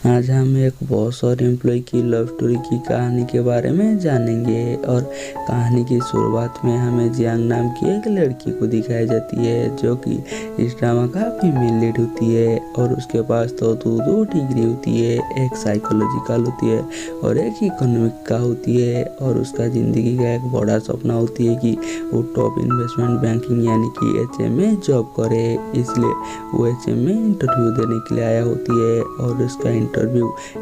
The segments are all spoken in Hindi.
आज हम एक बॉस और एम्प्लॉय की लव स्टोरी की कहानी के बारे में जानेंगे। और कहानी की शुरुआत में हमें जियांग नाम की एक लड़की को दिखाई जाती है जो कि इस ड्रामा का फीमेल लीड होती है। और उसके पास तो दो डिग्री होती है, एक साइकोलॉजिकल होती है और एक इकोनॉमिक का होती है। और उसका ज़िंदगी का एक बड़ा सपना होती है कि वो टॉप इन्वेस्टमेंट बैंकिंग यानी कि HM में जॉब करे, इसलिए वो HM में इंटरव्यू देने के लिए आया होती है। और उसका इंटरव्यू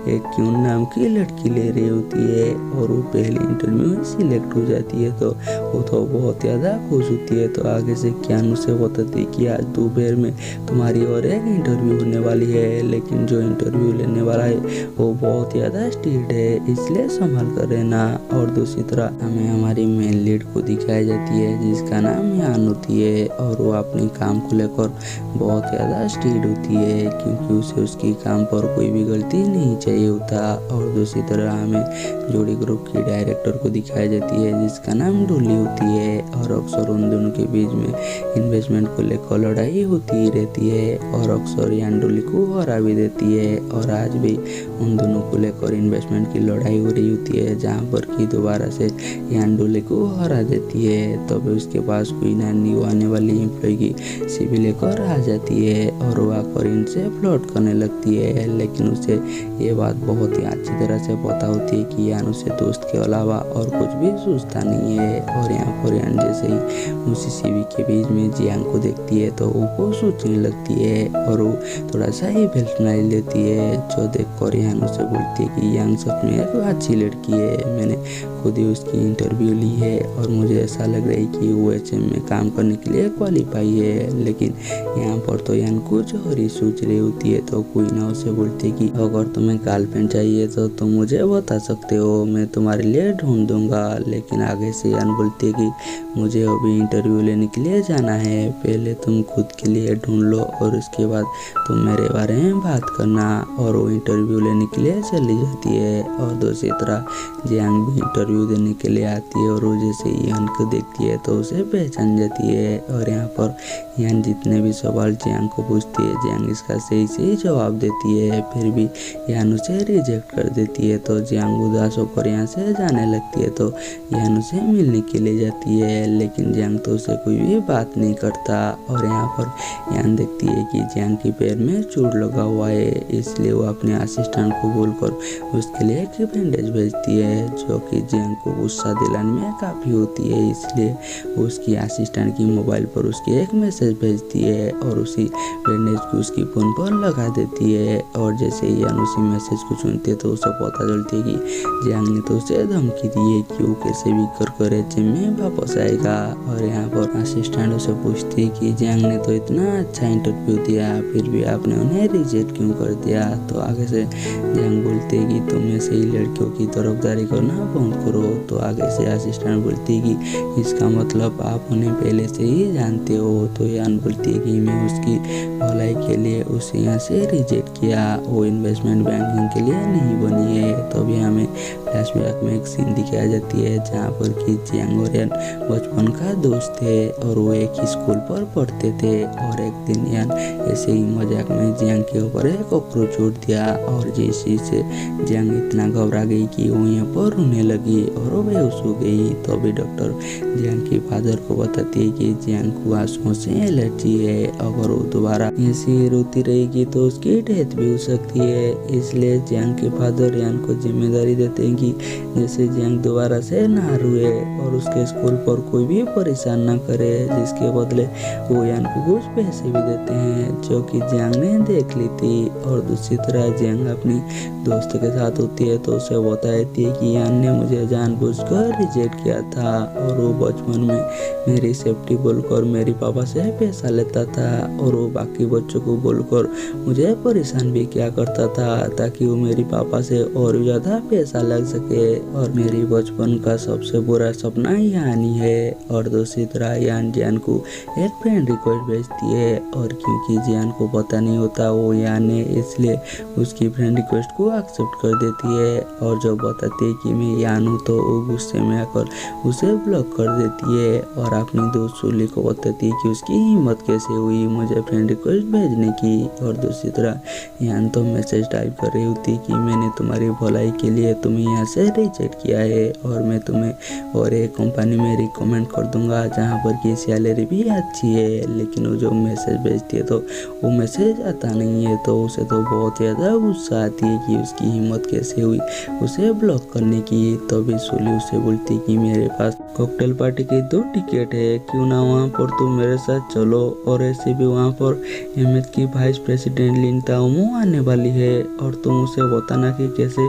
एक क्यून नाम की लड़की ले रही होती है और वो पहली इंटरव्यू में सिलेक्ट हो जाती है तो वो तो बहुत ज़्यादा खुश होती है। तो आगे से क्यान उसे बताती है कि आज दोपहर में तुम्हारी और एक इंटरव्यू होने वाली है, लेकिन जो इंटरव्यू लेने वाला है वो बहुत ज़्यादा स्ट्रिक्ट है, इसलिए संभाल कर रहना। और दूसरी तरफ हमें हमारी मेन लीड को दिखाई जाती है जिसका नाम यान होती है और वो अपने काम को लेकर बहुत ज़्यादा स्ट्रिक्ट होती है क्योंकि उसे उसकी काम पर कोई भी गलती नहीं चाहिए होता। और दूसरी तरह हमें जोड़ी ग्रुप की डायरेक्टर को दिखाई जाती है जिसका नाम डोली होती है और अक्सर उन दोनों के बीच में इन्वेस्टमेंट को लेकर लड़ाई होती ही रहती है और अक्सर यान डोली को हरा भी देती है। और आज भी उन दोनों को लेकर इन्वेस्टमेंट की लड़ाई हो रही होती है जहाँ पर कि दोबारा से यान डोली को हरा देती है। तब उसके पास कोई न्यू आने वाली एम्प्लॉय की CV लेकर आ जाती है और वह आकर इनसे फ्लर्ट करने लगती है, लेकिन उसे ये बात बहुत ही अच्छी तरह से पता होती है कि यान उसे दोस्त के अलावा और कुछ भी सोचता नहीं है। और यहाँ पर यान जैसे ही उसी CV के बीच में जियांग को देखती है तो वो सोचने लगती है और वो थोड़ा सा ही भेल्टनाई लेती है, जो देख कर यान उसे बोलती है कि यांग सच में एक अच्छी लड़की है, मैंने खुद ही उसकी इंटरव्यू ली है और मुझे ऐसा लग रहा है कि वो HM में काम करने के लिए क्वालिफाई है। लेकिन यहाँ पर तो यान कुछ और ही सोच रही होती है तो कोई ना उसे बोलती है कि अगर तुम्हें गर्लफ्रेंड चाहिए तो तुम मुझे बता सकते हो, मैं तुम्हारे लिए ढूंढ दूंगा। लेकिन आगे से यान बोलती है कि मुझे अभी इंटरव्यू लेने के लिए जाना है, पहले तुम खुद के लिए ढूंढ लो और उसके बाद तुम मेरे बारे में बात करना। और वो इंटरव्यू लेने के लिए चली जाती है। और दूसरी तरह जियांग भी इंटरव्यू देने के लिए आती है और वो जैसे यान को देखती है तो उसे पहचान जाती है। और यहाँ पर यान जितने भी सवाल जियांग को पूछती है जियांग इसका सही से जवाब देती है, फिर भी यान उसे रिजेक्ट कर देती है। तो जियांग उदास होकर यहाँ से जाने लगती है तो यान उसे मिलने के लिए जाती है, लेकिन जियांग तो उसे कोई भी बात नहीं करता। और यहाँ पर यान देखती है कि जियांग के पैर में चोट लगा हुआ है, इसलिए वो अपने असिस्टेंट को बोलकर उसके लिए एक बैंडेज भेजती है, जो कि जियांग को गुस्सा दिलाने में काफ़ी होती है। इसलिए उसकी असिस्टेंट की मोबाइल पर उसकी एक मैसेज भेजती है और उसी बैंडेज को उसकी फ़ोन पर लगा देती है। और जैसे ही यान उसी मैसेज को सुनती है तो उसे पता चलती है कि जियांग ने तो उसे धमकी दी है कि वो कैसे भी कर HM में वापस आएगा। और यहाँ पर असिस्टेंट उसे पूछती है कि जियांग ने तो इतना अच्छा इंटरव्यू दिया, फिर भी आपने उन्हें रिजेक्ट क्यों कर दिया। तो आगे से जियांग बोलते है कि तुम ऐसे ही लड़कियों की तरफदारी करना बंद करो। तो आगे से असिस्टेंट बोलती है कि इसका मतलब आप उन्हें पहले से ही जानते हो। तो यान बोलती है कि मैं उसकी भलाई के लिए उसे यहाँ से रिजेक्ट किया, वो इन्वेस्टमेंट बैंकिंग के लिए नहीं बनी है। तो अभी हमें फ्लैशबैक में एक सीन दिखाई जाती है जहाँ पर कि जियांग और यान बचपन का दोस्त थे और वो एक ही स्कूल पर पढ़ते थे। और एक दिन यान ऐसे ही मजाक में जियांग के ऊपर एक कॉकरोच छोड़ दिया और जैसे से जियांग इतना घबरा गई कि वो यहाँ पर रोने लगी और वो बेहोश हो गई। तो अभी डॉक्टर जियांग के फादर को बताती है कि जियांग को आंसुओं से एलर्जी है, अगर वो दोबारा ऐसी रोती रहेगी तो उसकी डेथ भी हो सकती है। इसलिए जियांग के फादर यान को जिम्मेदारी देते हैं कि जैसे जियांग दोबारा से ना रोए और उसके स्कूल पर कोई भी परेशान ना करे, जिसके बदले वो यान को कुछ पैसे भी देते हैं जो कि जियांग ने देख ली थी। और दूसरी तरह जियांग अपनी दोस्त के साथ होती है तो उसे बताती है कि यान ने मुझे जानबूझकर रिजेक्ट किया था और वो बचपन में मेरी सेफ्टी बोलकर मेरे पापा से पैसा लेता था और वो बाकी बच्चों को बोलकर मुझे परेशान भी किया करता था ताकि वो मेरे पापा से और भी ज़्यादा पैसा लग सके। और मेरी बचपन का सबसे बुरा सपना यान ही है। और दूसरी तरह यान जियान को एक फ्रेंड रिक्वेस्ट भेजती है और क्योंकि जियान को पता नहीं होता वो यान है, इसलिए उसकी फ्रेंड रिक्वेस्ट को एक्सेप्ट कर देती है। और जब बताती है कि मैं यान हूँ तो वो गुस्से में आकर उसे ब्लॉक कर देती है और अपनी दोस्त सूली को बताती है कि उसकी हिम्मत कैसे हुई मुझे फ्रेंड रिक्वेस्ट भेजने की। और दूसरी तरह यान तो मैसेज टाइप कर रही होती कि मैंने तुम्हारी भलाई के लिए तुम्हें यहाँ से रिजेक्ट किया है और मैं तुम्हें और एक कंपनी में रिकमेंड कर दूंगा जहाँ पर की सैलरी भी अच्छी है। लेकिन वो जो मैसेज भेजती है तो वो मैसेज आता नहीं है, तो उसे तो बहुत ज़्यादा गुस्सा आती है कि उसकी हिम्मत कैसे हुई उसे ब्लॉक करने की। तभी सुली उसे बोलती कि मेरे पास कॉकटेल पार्टी की 2 टिकट है, क्यों ना वहाँ पर तुम मेरे साथ चलो। और ऐसे भी वहाँ पर अहमद की वाइस प्रेसिडेंट लिन ताओमो आने वाली है और तुम उसे बताना कि कैसे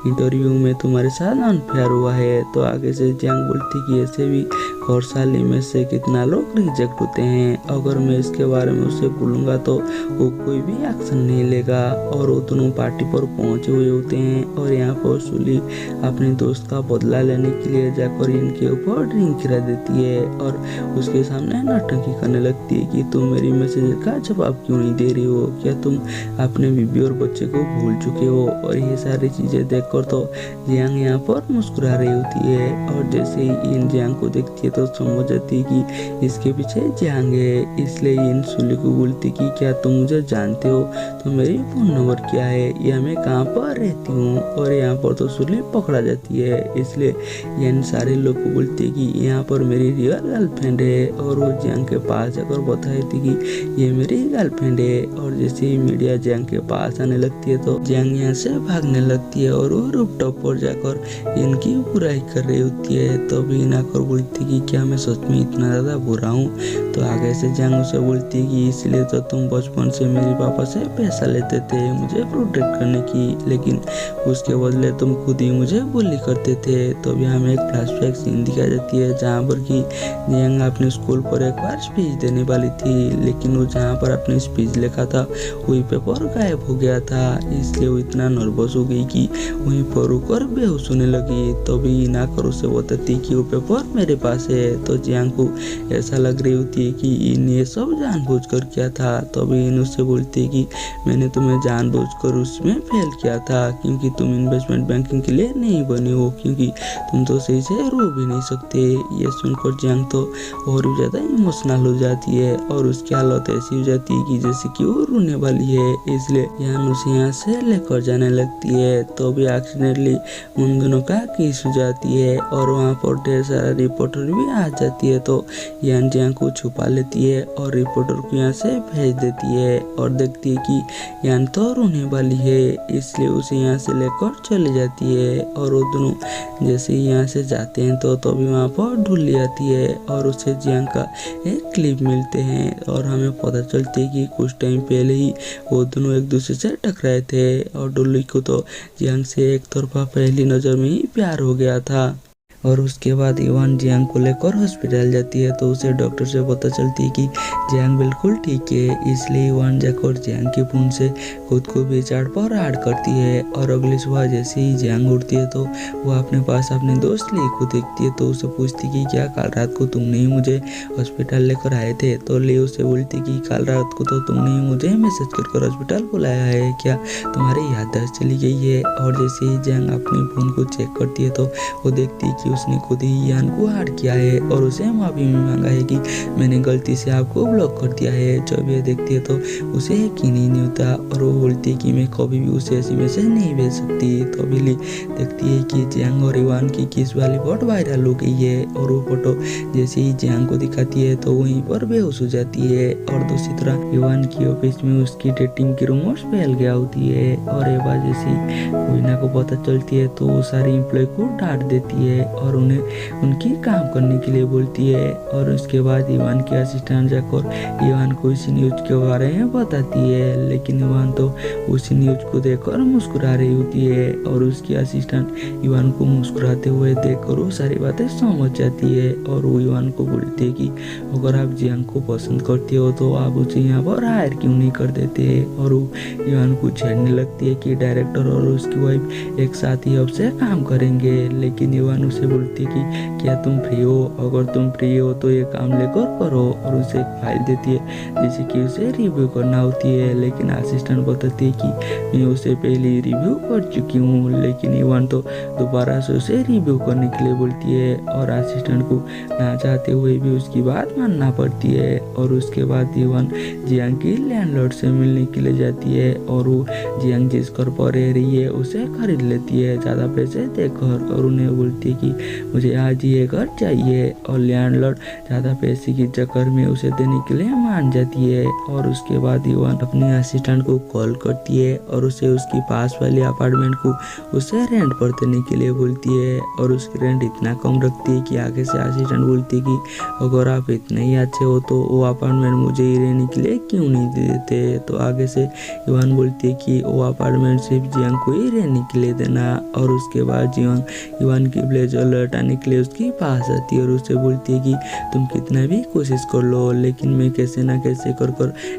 इंटरव्यू में तुम्हारे साथ अनफेयर हुआ है। तो आगे से जियांग बोलती कि ऐसे भी हर साल में से कितना लोग रिजेक्ट होते हैं, अगर मैं इसके बारे में उसे बोलूँगा तो वो कोई भी एक्शन नहीं लेगा। और वो दोनों पार्टी पर पहुंचे हुए होते हैं और यहाँ पर सुली अपने दोस्त का बदला लेने के लिए जाकर इनके ऊपर ड्रिंक गिरा देती है और उसके सामने नौटंकी करने लगती है कि तुम मेरी मैसेज का जवाब क्यों नहीं दे रही हो, क्या तुम अपने बीबी और बच्चे को भूल चुके हो। और ये सारी चीज़ें देखकर तो जियांग यहाँ पर मुस्कुरा रही होती है और जैसे ही इन जियांग को देखती है तो समझ जाती है कि इसके पीछे जियांग है। इसलिए इन सुली को बोलती कि क्या तुम मुझे जानते हो, तो मेरी फ़ोन नंबर क्या है या मैं कहाँ पर रहती हूँ। और यहाँ पर तो सुली पकड़ा जाती है, इसलिए इन सारे लोग को बोलती है कि यहाँ पर मेरी रियल गर्लफ्रेंड है। और वो जियांग के पास जाकर बताई थी कि ये मेरी गर्लफ्रेंड है। और जैसे ही मीडिया जियांग के पास आने लगती है तो जियांग यहाँ से भागने लगती है और वो रूफटॉप पर जाकर इनकी बुराई कर रही होती है। तो भी आकर बोलती कि क्या मैं सच में इतना ज़्यादा बुरा हूँ। तो आगे से जियांग उसे बोलती है कि इसलिए तो तुम बचपन से मेरे पापा से पैसा लेते थे मुझे प्रोटेक्ट करने की, लेकिन उसके बदले तुम खुद ही मुझे बुली करते थे। तो अभी हमें एक फ्लैशबैक सीन दिखाई जाती है जहाँ पर कि जियांग अपने स्कूल पर एक बार स्पीच देने वाली थी, लेकिन वो जहाँ पर अपनी स्पीच लिखा था वही पेपर गायब हो गया था। इसलिए वो इतना नर्वस हो गई कि वहीं पर रुकर बेहोश होने लगी। तो भी ना कर उसे बताती कि वो पेपर मेरे पास है। तो जियांग को ऐसा लग रही होती है कि इन ये सब जानबूझकर किया था। तो भी इन उससे बोलती है कि मैंने तुम्हें जानबूझकर उसमें फेल किया था क्योंकि तुम इन्वेस्टमेंट बैंकिंग के लिए नहीं बने हो, क्योंकि तुम तो सही से रो भी नहीं सकते। ये सुनकर जियांग तो और भी ज़्यादा इमोशनल हो जाती है और उसकी हालत ऐसी हो जाती है कि जैसे कि वो रोने वाली है। इसलिए यान उसे यहाँ से लेकर जाने लगती है। तो भी एक्सीडेंटली उन दोनों का किस हो जाती है और वहाँ पर ढेर सारा रिपोर्टर भी आ जाती है। तो यान जियांग को छुपा लेती है और रिपोर्टर को यहाँ से भेज देती है और देखती है कि यान तो रोने वाली है, इसलिए उसे यहाँ से लेकर चली जाती है। और वो दोनों जैसे ही यहाँ से जाते हैं तो तभी वहाँ पर ढूली आती है और उसे जियांग का एक क्लिप मिलते हैं और हमें पता चलती है कि कुछ टाइम पहले ही वो दोनों एक दूसरे से टकराए थे और ढूली को तो जियांग से एक तरफा पहली नज़र में ही प्यार हो गया था। और उसके बाद इवान जियांग को लेकर हॉस्पिटल जाती है तो उसे डॉक्टर से पता चलती है कि जियांग बिल्कुल ठीक है। इसलिए इवान जाकर जियांग के फोन से खुद को भी चार्ट पर ऐड करती है। और अगली सुबह जैसे ही जियांग उठती है तो वो अपने पास अपने दोस्त ली को देखती है तो उसे पूछती कि क्या कल रात को तुमने ही मुझे हॉस्पिटल लेकर आए थे। तो ली उसे बोलती कि कल रात को तो तुमने ही मुझे मैसेज कर हॉस्पिटल बुलाया है, क्या तुम्हारी याददाश्त चली गई है। और जैसे ही जियांग अपने फ़ोन को चेक करती है तो वो देखती है कि उसने खुद ही यान को हार्ड किया है और उसे माफ़ी भी मांगा है कि मैंने गलती से आपको ब्लॉक कर दिया है। जब ये देखती है तो उसे यकीन ही नहीं होता और वो बोलती है कि मैं कभी भी उसे ऐसी मैसेज नहीं भेज सकती। तो बिली देखती है कि जियांग और इवान की किस वाली फोटो वायरल हो गई है और वो फोटो जैसे ही जियांग को दिखाती है तो वहीं पर बेहोश हो जाती है। और दूसरी तरफ इवान की ऑफिस में उसकी डेटिंग की रूमर्स फैल गया होती है और ये बात जैसी वीना को पता चलती है तो वो सारी एम्प्लॉय को डांट देती है और उन्हें उनकी काम करने के लिए बोलती है। और उसके बाद इवान की असिस्टेंट जाकर इवान को इसी न्यूज के बारे में बताती है, लेकिन इवान तो उसी न्यूज को देखकर मुस्कुरा रही होती है और उसकी असिस्टेंट इवान को मुस्कुराते हुए देखकर वो सारी बातें समझ जाती है। और वो इवान को बोलती है कि अगर आप जियांग को पसंद करते हो तो आप उसे यहाँ पर हायर क्यों नहीं कर देते। और वो इवान को छेड़ने लगती है कि डायरेक्टर और उसकी वाइफ एक साथ ही अब से काम करेंगे, लेकिन इवान उसे उसे बोलती है कि क्या तुम फ्री हो, अगर तुम फ्री हो तो ये काम लेकर करो, और उसे एक फाइल देती है जिसे कि उसे रिव्यू करना होती है। लेकिन असिस्टेंट बताती है कि मैं उसे पहले रिव्यू कर चुकी हूँ। लेकिन इवान तो दोबारा से उसे रिव्यू करने के लिए बोलती है और असिस्टेंट को ना चाहते हुए भी उसकी बात मानना पड़ती है। और उसके बाद इवान जियांग की लैंडलॉर्ड से मिलने के लिए जाती है और वो जियांग जिस घर पर रह रही है उसे खरीद लेती है ज़्यादा पैसे देकर, और उन्हें बोलती है कि मुझे आज ये घर चाहिए। और लैंडलॉर्ड ज़्यादा पैसे के चक्कर में उसे देने के लिए मान जाती है। और उसके बाद इवान अपने असिस्टेंट को कॉल करती है और उसे उसकी पास वाले अपार्टमेंट को उसे रेंट पर देने के लिए बोलती है। और उसकी रेंट इतना कम रखती है कि आगे से असिस्टेंट बोलती है कि अगर आप इतने ही अच्छे हो तो वो अपार्टमेंट मुझे ही रहने के लिए क्यों नहीं दे देते। तो आगे से इवान बोलती है कि वो अपार्टमेंट सिर्फ जियांग को ही रहने के लिए देना। और उसके बाद जियांग इवान की ब्लेजर लौटाने के लिए उसके पास आती है और उसे बोलती है कि तुम कितना भी कोशिश कर लो, लेकिन मैं कैसे ना कैसे कर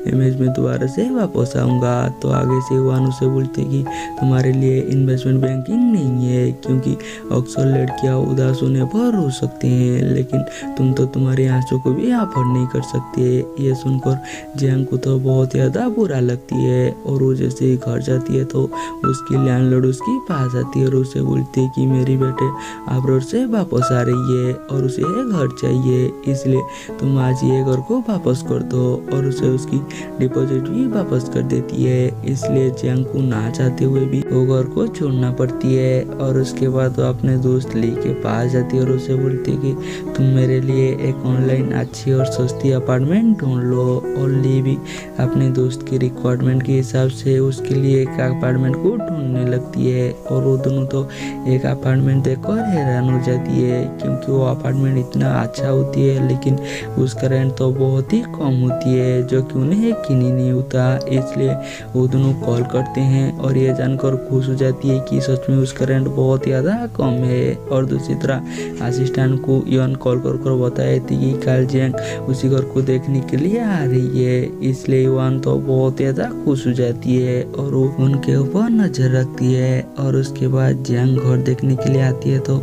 इमेज में दोबारा से वापस आऊँगा। तो आगे से इवान उसे बोलती है कि तुम्हारे लिए इन्वेस्टमेंट बैंकिंग नहीं है, क्योंकि अक्सर लड़कियाँ उदास होने पर रो सकती हैं, लेकिन तुम तो तुम्हारे आंसू को भी अफोर्ड नहीं कर सकते। ये सुनकर जियांग को तो बहुत ज़्यादा बुरा लगती है और वो जैसे ही घर जाती है तो उसकी लैंडलॉर्ड उसके पास आती है और उसे बोलती है कि मेरी बेटे अब्रॉड से वापस आ रही है और उसे घर चाहिए, इसलिए तुम आज ये घर को वापस कर दो। और उसे उसकी डिपॉजिट भी वापस कर देती है। इसलिए जियांग को ना चाहते हुए भी वो घर को छोड़ना पड़ती है। और उसके बाद वो अपने दोस्त ली के पास जाती है और उसे बोलती है कि तुम मेरे लिए एक ऑनलाइन अच्छी और सस्ती अपार्टमेंट ढूंढ लो। और ली भी अपने दोस्त की रिक्वायरमेंट के हिसाब से उसके लिए एक अपार्टमेंट को ढूंढने लगती है। और वो दोनों तो एक अपार्टमेंट देखकर हैरान हो जाती है, क्योंकि वो अपार्टमेंट इतना अच्छा होती है लेकिन उसका रेंट तो बहुत ही कम होती है, जो कि उन्हें यकीन ही नहीं होता। इसलिए वो दोनों कॉल करते हैं और ये जानकर खुश हो जाती है कि सच में उसका रेंट बहुत ज़्यादा कम है। और दूसरी तरह असिस्टेंट को इवान कॉल कर बताई थी कि कल जियांग उसी घर को देखने के लिए आ रही है। इसलिए इवान तो बहुत ज़्यादा खुश हो जाती है और वो उनके ऊपर नजर रखती है। और उसके बाद जियांग घर देखने के लिए आती है तो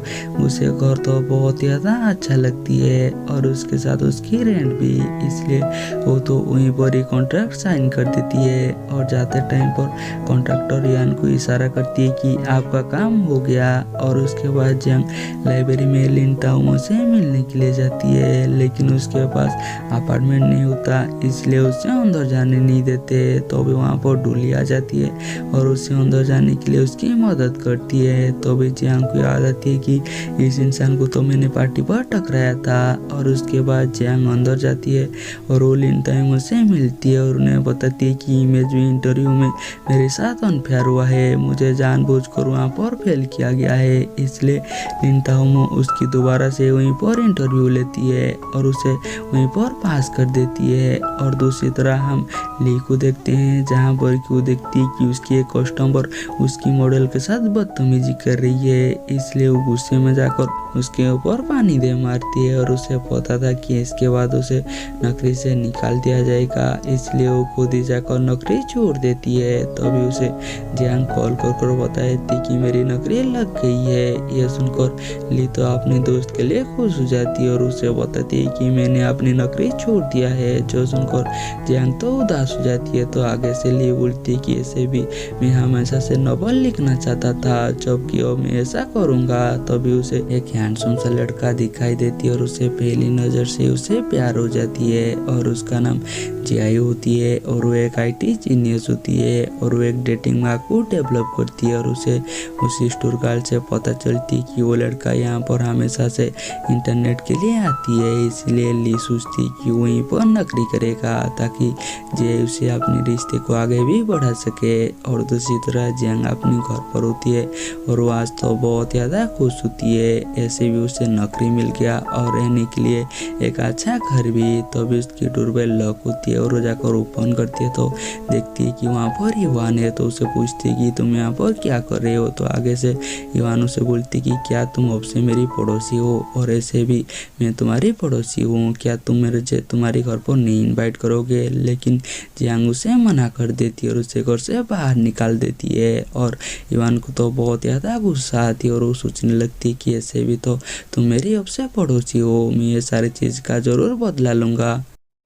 उसे घर तो बहुत ज़्यादा अच्छा लगती है और उसके साथ उसकी रेंट भी। इसलिए वो तो वहीं पर ही कॉन्ट्रैक्ट साइन कर देती है। और जाते टाइम पर कॉन्ट्रैक्टर यान को इशारा करती है कि आपका काम हो गया। और उसके बाद जियांग लाइब्रेरी में लिन ताओ से मिलने के लिए जाती है, लेकिन उसके पास अपार्टमेंट नहीं होता, इसलिए उसे अंदर जाने नहीं देते। तो भी वहाँ पर डोली आ जाती है और उसे अंदर जाने के लिए उसकी मदद करती है। तो भी जियांग को याद आती है कि इस इंसान को तो मैंने पार्टी पर टकराया था। और उसके बाद जियांग अंदर जाती है और वो लिन ताओ से मिलती है और उन्हें बताती है कि इमेज में इंटरव्यू में मेरे साथ अनफेयर हुआ है, मुझे जानबूझकर वहाँ पर फेल किया गया है। इसलिए लिन ताओ उसकी दोबारा से वहीं पर इंटरव्यू लेती है और उसे वहीं पर पास कर देती है। और दूसरी तरह हम ली को देखते हैं जहाँ पर वो देखती है कि उसकी एक कस्टमर उसकी मॉडल के साथ बदतमीजी कर रही है। इसलिए वो गुस्से में जाकर उसके ऊपर पानी दे मारती है और उसे पता था कि इसके बाद उसे नौकरी से निकाल दिया जाएगा, इसलिए वो खुद ही जाकर नौकरी छोड़ देती है। तभी उसे जियांग कॉल कर बताती थी कि मेरी नौकरी लग गई है। यह सुनकर ली तो अपने दोस्त के लिए खुश हो जाती है और उसे बताती है कि मैंने अपनी नौकरी छोड़ दिया है। जो सुनकर जियांग तो उदास हो जाती है। तो आगे से ली बोलती है कि ऐसे भी मैं हमेशा से नॉवल लिखना चाहता था, जबकि अब मैं ऐसा करूँगा। तभी उसे एक हैंडसम सा लड़का दिखाई देती है और उसे पहली नज़र से उसे प्यार हो जाती है। और उसका नाम जियाई होती है और वो एक IT जीनियस होती है और वो एक डेटिंग ऐप को डेवलप करती है। और उसे उसी स्टोर गर्ल से पता चलती है कि वो लड़का यहाँ पर हमेशा से इंटरनेट के लिए आती है, इसलिए ली सोचती कि वहीं पर नौकरी करेगा ताकि जियाई उसे अपने रिश्ते को आगे भी बढ़ा सके। और दूसरी तरह जियांग अपने घर पर होती है और वो आज तो बहुत ज़्यादा खुश होती है, ऐसे भी उसे नौकरी मिल गया और रहने के लिए एक अच्छा घर भी। तो भी उसकी डोरबेल लॉक होती है और वो जाकर ओपन करती है तो देखती है कि वहाँ पर इवान है। तो उसे पूछती है कि तुम यहाँ पर क्या कर रहे हो। तो आगे से इवान उसे बोलती है कि क्या तुम अब से मेरी पड़ोसी हो, और ऐसे भी मैं तुम्हारी पड़ोसी हूँ, क्या तुम तुम्हारे घर पर नहीं इन्वाइट करोगे। लेकिन जियांग उसे मना कर देती है और उसे घर से बाहर निकाल देती है। और इवान को तो बहुत ज़्यादा गुस्सा आती है और वो सोचने लगती है कि ऐसे भी तो तुम मेरी अब से पड़ोसी हो, मैं ये सारी चीज़ का ज़रूर बदला लूँगा।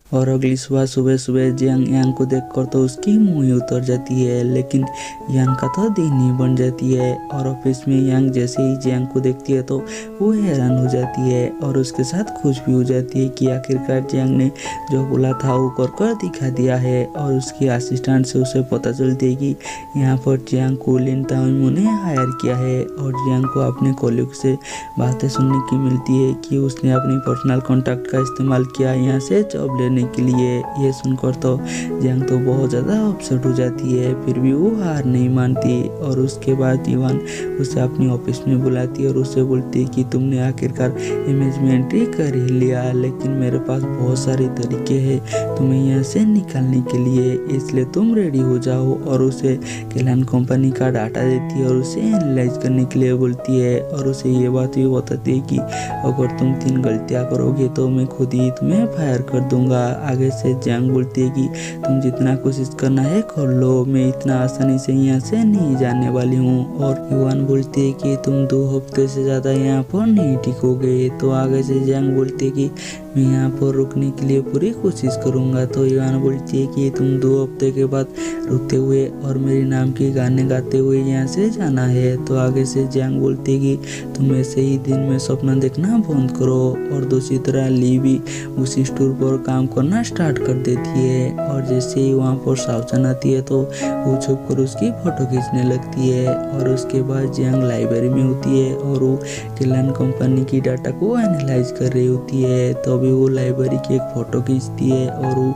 और अगली सुबह सुबह जियांग यांग को देखकर तो उसकी मुँह ही उतर जाती है, लेकिन यांग का तो दिन ही बन जाती है। और ऑफिस में यांग जैसे ही जियांग को देखती है तो वो हैरान हो जाती है और उसके साथ खुश भी हो जाती है कि आखिरकार जियांग ने जो बोला था वो कर दिखा दिया है। और उसकी असिस्टेंट से उसे पता चलती है कि यहाँ पर जियांग को लिन ताओइमो ने हायर किया है। और जियांग को अपने कॉलीग से बातें सुनने की मिलती है कि उसने अपनी पर्सनल कॉन्टैक्ट का इस्तेमाल किया यहाँ से जॉब लेने के लिए। ये सुनकर तो जियांग तो बहुत ज़्यादा अपसेट हो जाती है, फिर भी वो हार नहीं मानती। और उसके बाद इवान उसे अपनी ऑफिस में बुलाती है और उसे बोलती है कि तुमने आखिरकार इमेज में एंट्री कर ही लिया, लेकिन मेरे पास बहुत सारे तरीके हैं तुम्हें यहाँ से निकालने के लिए, इसलिए तुम रेडी हो जाओ। और उसे केलान कंपनी का डाटा देती है और उसे एनालाइज करने के लिए बोलती है। और उसे ये बात भी बताती है कि अगर तुम 3 गलतियाँ करोगे तो मैं खुद ही तुम्हें फायर कर दूंगा। आगे से जियांग बोलती है कि तुम जितना कोशिश करना है कर लो, मैं इतना आसानी से यहाँ से नहीं जाने वाली हूँ। और युवान बोलती है कि तुम 2 हफ्ते से ज़्यादा यहाँ पर नहीं टिकोगे। तो आगे से जियांग बोलती है कि मैं यहाँ पर रुकने के लिए पूरी कोशिश करूँगा। तो युवान बोलती है कि तुम 2 हफ्ते के बाद रुकते हुए और मेरे नाम के गाने गाते हुए यहाँ से जाना है। तो आगे से जियांग बोलती है कि तुम ऐसे ही दिन में सपना देखना बंद करो। और दूसरी तरह ली भी उसी स्टोर पर काम करना स्टार्ट कर देती है। और जैसे ही वहाँ पर सावचान आती है तो वो छुप कर उसकी फ़ोटो खींचने लगती है। और उसके बाद जियांग लाइब्रेरी में होती है और वो केलान कंपनी की डाटा को एनालाइज कर रही होती है। तो अभी वो लाइब्रेरी की एक फ़ोटो खींचती है और वो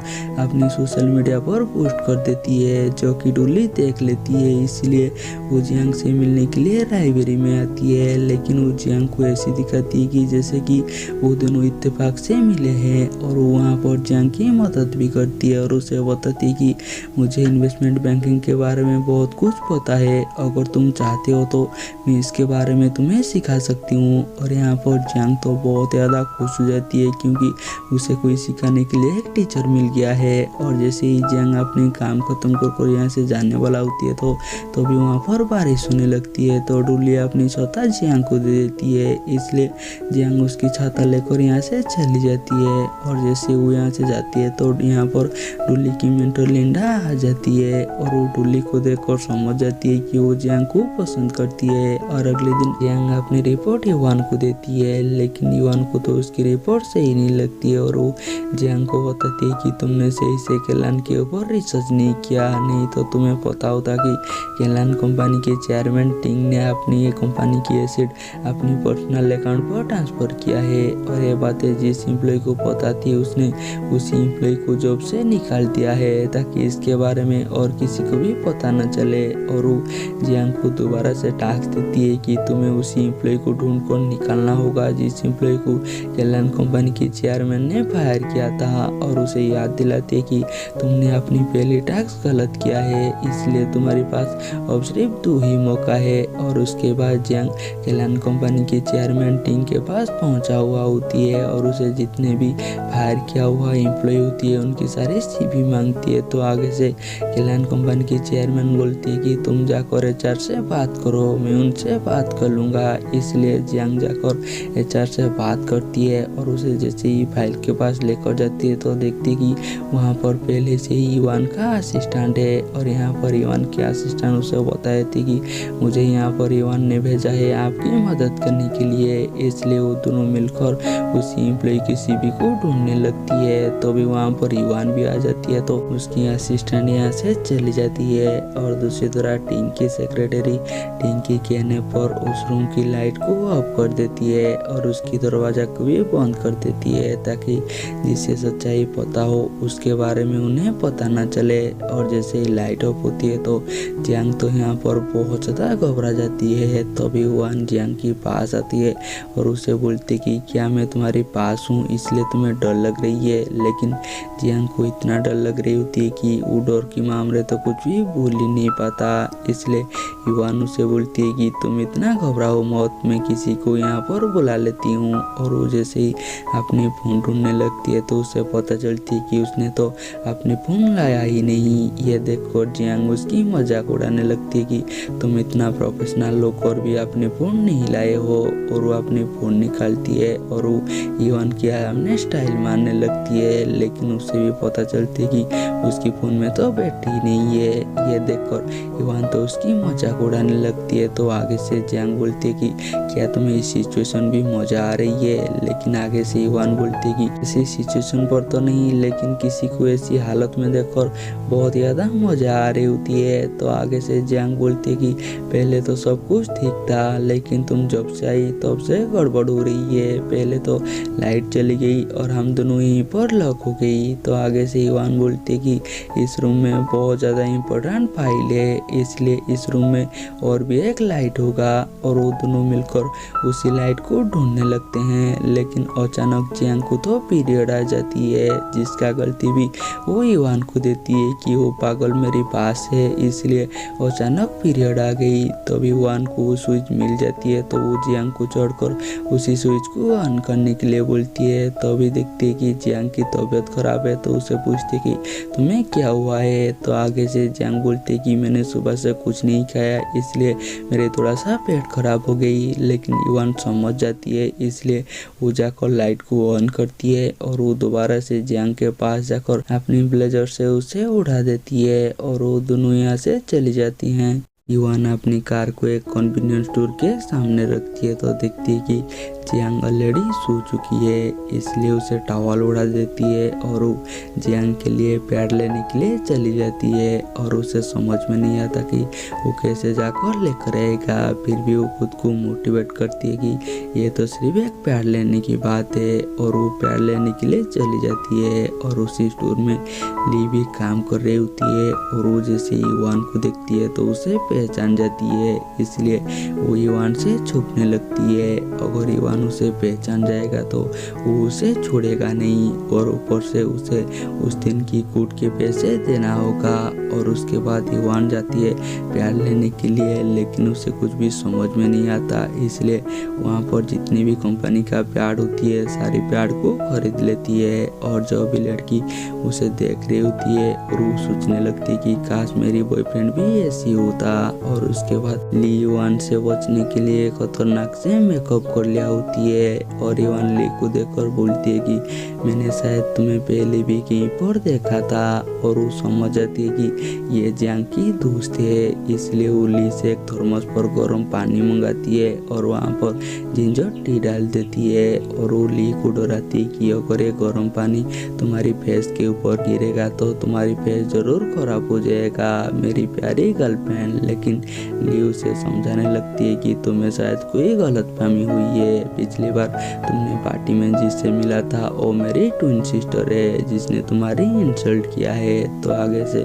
अपनी सोशल मीडिया पर पोस्ट कर देती है, जो कि डुली देख लेती है। इसलिए वो जियांग से मिलने के लिए लाइब्रेरी में आती है, लेकिन वो जियांग को ऐसी दिखाती है कि जैसे कि वो दोनों इत्तेफाक से मिले हैं। और वो वहाँ पर जियांग की मदद भी करती है और उसे बताती है कि मुझे इन्वेस्टमेंट बैंकिंग के बारे में बहुत कुछ पता है, अगर तुम चाहते हो तो मैं इसके बारे में तुम्हें सिखा सकती हूँ। और यहाँ पर जियांग तो बहुत ज़्यादा खुश हो जाती है क्योंकि उसे कोई सिखाने के लिए एक टीचर मिल गया है। और जैसे ही जियांग अपने काम खत्म कर यहाँ से जाने वाला होती है तो भी वहाँ पर बारिश होने लगती है। तो डुली अपनी छाता जियांग को दे देती है, इसलिए जियांग उसकी छाता लेकर यहाँ से चली जाती है। और जैसे वो यहाँ से जाती है तो यहाँ पर डुली की मेंटर लिंडा आ जाती है और वो डुली को देखकर समझ जाती है कि वो जियांग को पसंद करती है। और अगले दिन जियांग अपनी रिपोर्ट युवान को देती है, लेकिन युवान को तो उसकी रिपोर्ट सही नहीं लगती है। और वो जियांग को बताती है कि तुमने सही से केलान के ऊपर रिसर्च नहीं किया, नहीं तो तुम्हें पता होता कि केलान कंपनी के चेयरमैन टिंग ने अपनी ये कंपनी की एसेट अपनी पर्सनल अकाउंट पर ट्रांसफर किया है। और ये बातें जिस एम्प्लॉय को पता थी उसने उसी एम्प्लॉय को जॉब से निकाल दिया है ताकि इसके बारे में और किसी को भी पता न चले। और वो जियांग को दोबारा से टास्क देती है कि तुम्हें उसी एम्प्लॉय को ढूंढ कर निकालना होगा जिस एम्प्लॉय को केलान कंपनी के चेयरमैन ने फायर किया था। और उसे याद दिलाती है कि तुमने अपनी पहली टास्क गलत किया है, इसलिए तुम्हारे पास अब सिर्फ 2 ही मौका है। और उसके बाद जियांग केलान कंपनी के चेयरमैन टिंग के पास पहुंचा हुआ होती है और उसे जितने भी फायर किया हुआ एम्प्लॉय होती है उनकी सारी CV मांगती है। तो आगे से केलान कंपनी के चेयरमैन बोलती है कि तुम जाकर HR से बात करो, मैं उनसे बात कर लूँगा। इसलिए जियांग जाकर HR से बात करती है और उसे जैसे ही फाइल के पास लेकर जाती है तो देखती कि वहाँ पर पहले से ही इवान का असिस्टेंट है। और यहाँ पर इवान के असिस्टेंट उसे बताए थे कि मुझे यहाँ पर इवान ने भेजा है आपकी मदद करने के लिए, इसलिए वो दोनों मिलकर उसी एम्प्लॉय की CV को ढूंढने लगती है। तो भी वहाँ पर इवान भी आ जाती है तो उसकी असिस्टेंट यहाँ से चली जाती है। और दूसरी तरह टिंग की सेक्रेटरी टिंग के कहने पर उस रूम की लाइट को ऑफ कर देती है और उसकी दरवाजा को भी बंद कर देती है ताकि जिसे सच्चाई पता हो उसके बारे में उन्हें पता न चले। और जैसे ही लाइट ऑफ होती है तो जियांग तो यहाँ पर बहुत ज़्यादा घबरा जाती है। तभी वान जियांग के पास आती है और उसे बोलती कि क्या मैं तुम्हारे पास हूँ इसलिए तुम्हें डर लग रही है। लेकिन जियांग को इतना डर लग रही होती है कि वो डर की मामले तो कुछ भी भूल ही नहीं पाता, इसलिए युवान उसे बोलती है कि तुम इतना घबराओ मत, मैं किसी को यहाँ पर बुला लेती हूँ। और वो जैसे ही अपनी फ़ोन ढूंढने लगती है तो उसे पता चलती है कि उसने तो अपनी फ़ोन लाया ही नहीं। ये देखकर जियांग उसकी मजाक उड़ाने लगती है कि तुम इतना प्रोफेशनल लोग और भी अपने फ़ोन नहीं लाए हो। और वो अपनी फ़ोन निकालती है और वो युवान की हमने स्टाइल मारने लगती है, लेकिन उसे भी पता चलती है कि उसकी फ़ोन में तो बैटरी नहीं है। ये देखकर युवान तो उसकी मजाक उड़ाने लगती है। तो आगे से जियांग बोलती है कि क्या तुम्हें इस सिचुएशन भी मजा आ रही है। लेकिन आगे से युवान बोलती है कि किसी सिचुएशन पर तो नहीं, लेकिन किसी को ऐसी हालत में देखकर बहुत ज़्यादा मजा आ रही होती है। तो आगे से जियांग बोलती है कि पहले तो सब कुछ ठीक था, लेकिन तुम जब से आई तब से गड़बड़ हो रही है। पहले तो लाइट चली गई और हम दोनों यहीं पर लॉक हो गई। तो आगे से युवान बोलती है कि इस रूम में बहुत ज़्यादा इम्पोर्टेंट फाइल है, इसलिए इस रूम में और भी एक लाइट होगा। और वो दोनों मिलकर उसी लाइट को ढूंढने लगते हैं, लेकिन अचानक जियांग को तो पीरियड आ जाती है, जिसका गलती भी वो युवान को देती है कि वो पागल मेरे पास है, इसलिए अचानक पीरियड आ गई। तभी युवान को वो स्विच मिल जाती है। तो वो जियांग को चढ़कर उसी स्विच को ऑन करने के लिए बोलती है। तभी देखती है कि जियांग की तबीयत खराब है। तो उसे पूछती है कि तुम्हें क्या हुआ है। तो आगे से जियांग बोलती है कि मैंने सुबह से कुछ नहीं खाया, इसलिए मेरे थोड़ा सा पेट खराब हो गई। लेकिन युवान समझ जाती है, इसलिए वो जाकर लाइट को ऑन करती है और वो दोबारा से जियांग के पास जाकर अपनी ब्लेजर से उसे उड़ा देती है और वो दोनों यहाँ से चली जाती हैं। युवान अपनी कार को एक कन्वीनियंस स्टोर के सामने रखती है तो देखती है कि जियांग ऑलरेडी सो चुकी है, इसलिए उसे टॉवल उड़ा देती है और वो जियांग के लिए पैड लेने के लिए चली जाती है। और उसे समझ में नहीं आता कि वो कैसे जाकर लेकर आएगा। फिर भी वो खुद को मोटिवेट करती है कि ये तो सिर्फ एक पैड लेने की बात है। और वो पैड लेने के लिए चली जाती है और उसी स्टोर में ली भी काम कर रही होती है। और वो जैसे युवान को देखती है तो उसे पहचान जाती है, इसलिए वो युवान से छुपने लगती है। अगर युवान उसे पहचान जाएगा तो वो उसे छोड़ेगा नहीं और ऊपर से उसे उस दिन की कोर्ट के पैसे देना होगा। और उसके बाद युवान जाती है प्यार लेने के लिए, लेकिन उसे कुछ भी समझ में नहीं आता, इसलिए वहाँ पर जितनी भी कंपनी का प्यार होती है सारी प्यार को खरीद लेती है। और जो भी लड़की उसे देख रही होती है और वो सोचने लगती है कि काश मेरी बॉयफ्रेंड भी ऐसी होता। और उसके बाद ली युवान से बचने के लिए खतरनाक से मेकअप कर लिया होती है और युवान ली को देखकर बोलती है कि मैंने शायद तुम्हें पहले भी कहीं पर देखा था। और वो समझ जाती है कि ये जियांग की दोस्त है, इसलिए वो ली से एक थर्मस पर गर्म पानी मंगाती है और वहाँ पर जिंजर टी डाल देती है। और वो ली को डराती है कि अगर ये गर्म पानी तुम्हारी फेस के ऊपर गिरेगा तो तुम्हारी फेस जरूर खराब हो जाएगा मेरी प्यारी गर्लफ्रेंड। लेकिन ली उसे समझाने लगती है कि तुम्हें शायद कोई गलतफहमी हुई है, पिछली बार तुमने पार्टी में जिससे मिला था वो मेरी ट्विन सिस्टर है जिसने तुम्हारी इंसल्ट किया है। तो आगे से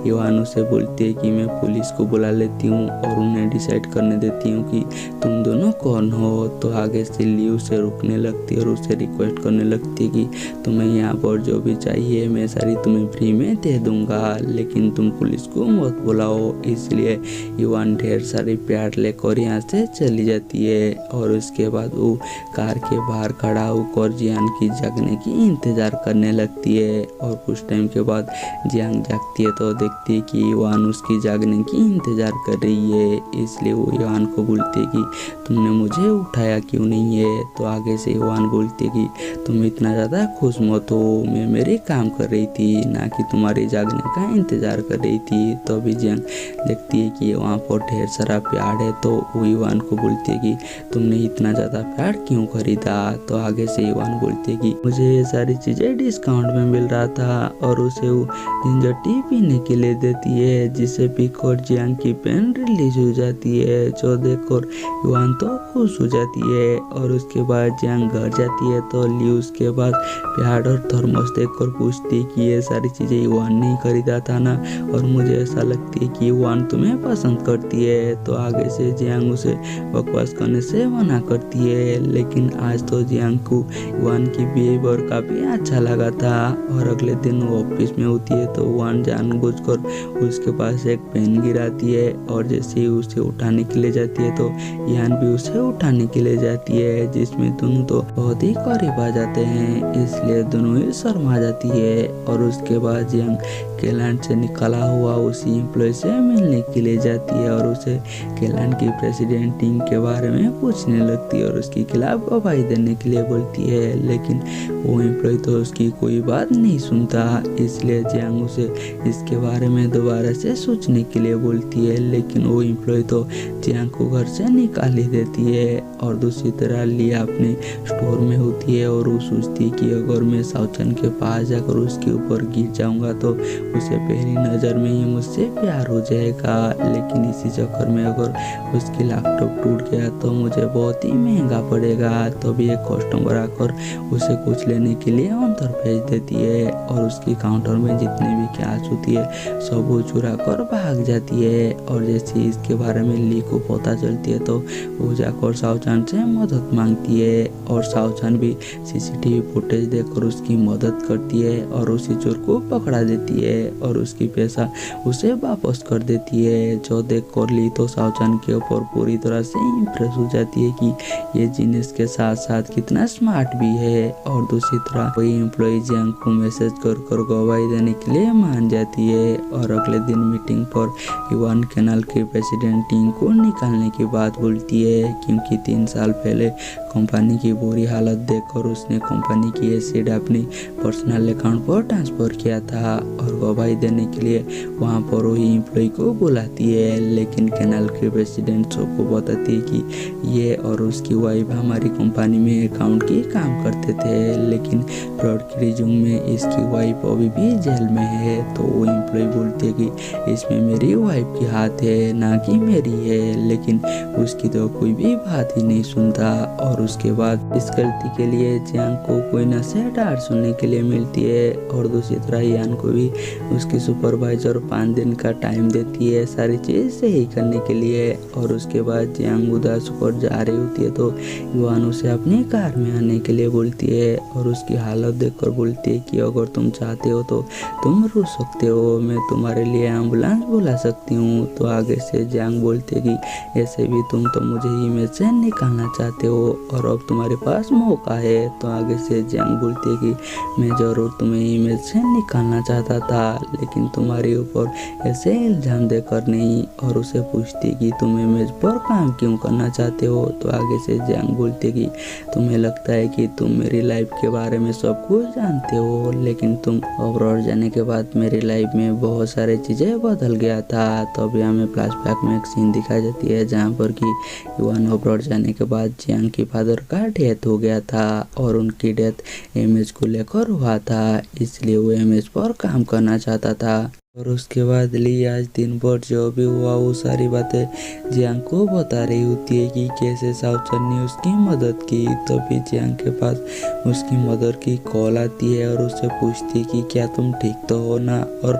युवान उसे बोलती है कि मैं पुलिस को बुला लेती हूँ और उन्हें डिसाइड करने देती हूँ कि तुम दोनों कौन हो। तो आगे से ली उसे रुकने लगती है और उसे रिक्वेस्ट करने लगती है कि तुम्हें यहाँ पर जो भी चाहिए मैं सारी तुम्हें फ्री में दे दूंगा, लेकिन तुम पुलिस को मत बुलाओ। इसलिए युवान ढेर सारे प्यार लेकर यहाँ से चली जाती है और उसके बाद वो कार के बाहर खड़ा होकर जियांग की जागने की इंतजार करने लगती है। और कुछ टाइम के बाद जियांग जागती है तो देखती है कि युवान उसकी जागने की इंतजार कर रही है, इसलिए वो युवान को बोलती है कि तुमने मुझे उठाया क्यों नहीं है। तो आगे से युवान बोलती है कि तुम इतना ज़्यादा खुश मत हो, मैं मेरे काम कर रही थी ना कि तुम्हारे जागने का इंतजार कर रही थी। तो अभी जियांग देखती है कि वहाँ पर ढेर सारा प्यार है तो वो युवान को बोलती है कि तुमने इतना ज़्यादा प्यार क्यों खरीदा। तो आगे से युवान बोलती है कि मुझे ये सारी चीज़ें डिस्काउंट में मिल रहा था। और उसे वो जिंजर टी पीने के लिए देती है जिसे पीकर जियांग की पेन रिलीज हो जाती है, जो देखकर युवान तो खुश हो जाती है। और उसके बाद जियांग घर जाती है तो ली उसके बाद प्यार और थर्मस देखकर पूछती है कि ये सारी चीज़ें युवान ने खरीदा था ना, और मुझे ऐसा लगती है कि युवान तुम्हें पसंद करती है। तो आगे से जियांग उसे बकवास करने से मना करती है, लेकिन आज तो जियांग को युआन की बिहेवियर काफ़ी अच्छा लगा था। और अगले दिन वो ऑफिस में होती है तो युआन जानबूझकर उसके पास एक पेन गिराती है और जैसे ही उसे उठाने के लिए जाती है तो यान भी उसे उठाने के लिए जाती है, जिसमें दोनों तो बहुत ही करीब आ जाते हैं, इसलिए दोनों ही शर्मा जाती है। और उसके बाद जियांग केलैंड से निकला हुआ उसी एम्प्लॉय से मिलने के लिए जाती है और उसे केलैंड की प्रेसिडेंट टीम के बारे में पूछने लगती है और उसके खिलाफ गवाही देने के लिए बोलती है, लेकिन वो एम्प्लॉय तो उसकी कोई बात नहीं सुनता, इसलिए जियांग उसे इसके बारे में दोबारा से सोचने के लिए बोलती है, लेकिन वो एम्प्लॉय तो जियांग को घर से निकाल ही देती है। और दूसरी तरह लिया अपने स्टोर में होती है और वो सोचती है कि अगर मैं साउचन के पास जाकर उसके ऊपर गिर जाऊंगा तो उसे पहली नज़र में ही मुझसे प्यार हो जाएगा, लेकिन इसी चक्कर में अगर उसकी लैपटॉप टूट गया तो मुझे बहुत ही महंगा पड़ेगा। तभी एक कस्टमर आकर उसे कुछ लेने के लिए अंदर भेज देती है और उसकी काउंटर में जितने भी कैश होती है सब वो चुरा कर भाग जाती है। और जैसे इसके बारे में ली को पता चलती है तो वो जाकर साउचान से मदद मांगती है और साउचान भी सीसीटीवी फुटेज देखकर उसकी मदद करती है और उसी चोर को पकड़ा देती है और उसकी पैसा उसे वापस कर देती है। जो देख कर ली तो साउचान के ऊपर पूरी तरह से इम्प्रेस हो जाती है कि ये जीनियस के साथ साथ कितना स्मार्ट भी है। और दूसरी तरह वही एम्प्लॉय जियांग को मैसेज कर गवाही देने के लिए मान जाती है। और अगले दिन मीटिंग पर युआन कैनाल के प्रेसिडेंट टीम को निकालने की बात बोलती है, क्योंकि 3 साल पहले कंपनी की बुरी हालत देखकर उसने कंपनी की एसेट अपनी पर्सनल अकाउंट पर ट्रांसफर किया था और गवाही देने के लिए वहां पर वही एम्प्लॉय को बुलाती है, लेकिन कैनाल के प्रेसिडेंट सबको बताती है कि ये और उसकी वाइफ हमारी कंपनी में अकाउंट की काम करते थे, लेकिन फ्रॉड की रिज्यूम में इसकी वाइफ अभी भी जेल में है। तो वो एम्प्लॉय बोलती है कि इसमें मेरी वाइफ की हाथ है ना कि मेरी है, लेकिन उसकी तो कोई भी बात ही नहीं सुनता। और उसके बाद इस गलती के लिए जियांग को कोई न से डांट सुनने के लिए मिलती है। और दूसरी तरह यान को भी उसकी सुपरवाइजर 5 दिन का टाइम देती है सारी चीज़ सही करने के लिए। और उसके बाद जियांग उदास होकर जा रही होती है तो युआन उसे अपनी कार में आने के लिए बोलती है और उसकी हालत देखकर बोलती है कि अगर तुम चाहते हो तो तुम रुक सकते हो, मैं तुम्हारे लिए एम्बुलेंस बुला सकती हूँ। तो आगे से जियांग बोलते कि ऐसे भी तुम तो मुझे इमेज से निकालना चाहते हो और अब तुम्हारे पास मौका है। तो आगे से जियांग बोलती है कि मैं ज़रूर तुम्हें इमेज से निकालना चाहता था, लेकिन तुम्हारे ऊपर ऐसे इल्ज़ाम देकर नहीं। और उसे पूछती कि तुम इमेज पर काम क्यों करना चाहते हो। तो आगे से जियांग बोलती कि तुम्हें लगता है कि तुम मेरी लाइफ के बारे में सब कुछ जानते हो, लेकिन तुम अब्रॉड जाने के बाद मेरी लाइफ में बहुत सारी चीज़ें बदल गया था। तो अभी हमें फ्लैशबैक में एक सीन दिखाई जाती है जहाँ पर कि युआन अब्रॉड जाने के बाद जियांग की फादर का डेथ हो गया था और उनकी डेथ इमेज को लेकर हुआ था, इसलिए वो इमेज पर काम करना चाहता था। और उसके बाद ली आज दिन भर जो भी हुआ वो सारी बातें जियांग को बता रही होती है कि कैसे साउचन ने उसकी मदद की। तभी जियांग के पास उसकी मदर की कॉल आती है और उससे पूछती है कि क्या तुम ठीक तो हो ना, और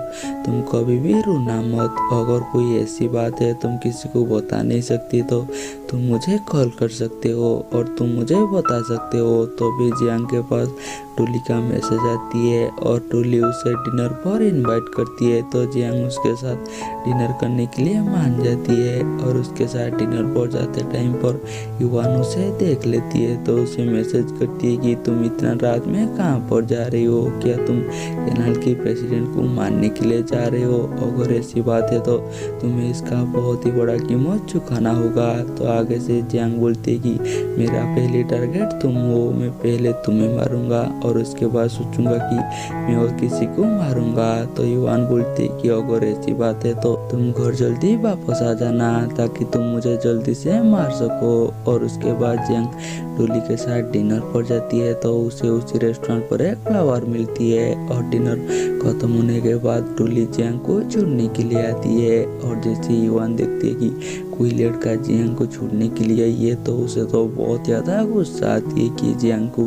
तुम कभी भी रोना मत, अगर कोई ऐसी बात है तुम किसी को बता नहीं सकती तो तुम मुझे कॉल कर सकते हो और तुम मुझे बता सकते हो। तो भी जियांग के पास टूली का मैसेज आती है और टूली उसे डिनर पर इनवाइट करती है। तो जियांग उसके साथ डिनर करने के लिए मान जाती है और उसके साथ डिनर पर जाते टाइम पर युआन उसे देख लेती है तो उसे मैसेज करती है कि तुम इतना रात में कहाँ पर जा रही हो, क्या तुम कैनाल के प्रेसिडेंट को मारने के लिए जा रहे हो, अगर ऐसी बात है तो तुम्हें इसका बहुत ही बड़ा कीमत चुकाना होगा। तो आगे से जियांग बोलती है कि मेरा पहली टारगेट तुम हो, मैं पहले तुम्हें मारूंगा और उसके बाद सोचूंगा कि मैं और किसी को मारूंगा। तो युआन बोलती है कि अगर ऐसी बात है तो तुम घर जल्दी वापस आ जाना ताकि तुम मुझे जल्दी से मार सको। और उसके बाद जियांग टूली के साथ डिनर पर जाती है तो उसे उसी रेस्टोरेंट पर एक फ्लावर मिलती है और डिनर खत्म होने के बाद टोली जियांग को छोड़ने के लिए आती है और जैसे युवान देखती है कि कोई लड़का जियांग को छोड़ने के लिए आई है तो उसे तो बहुत ज़्यादा गुस्सा आती है कि जियांग को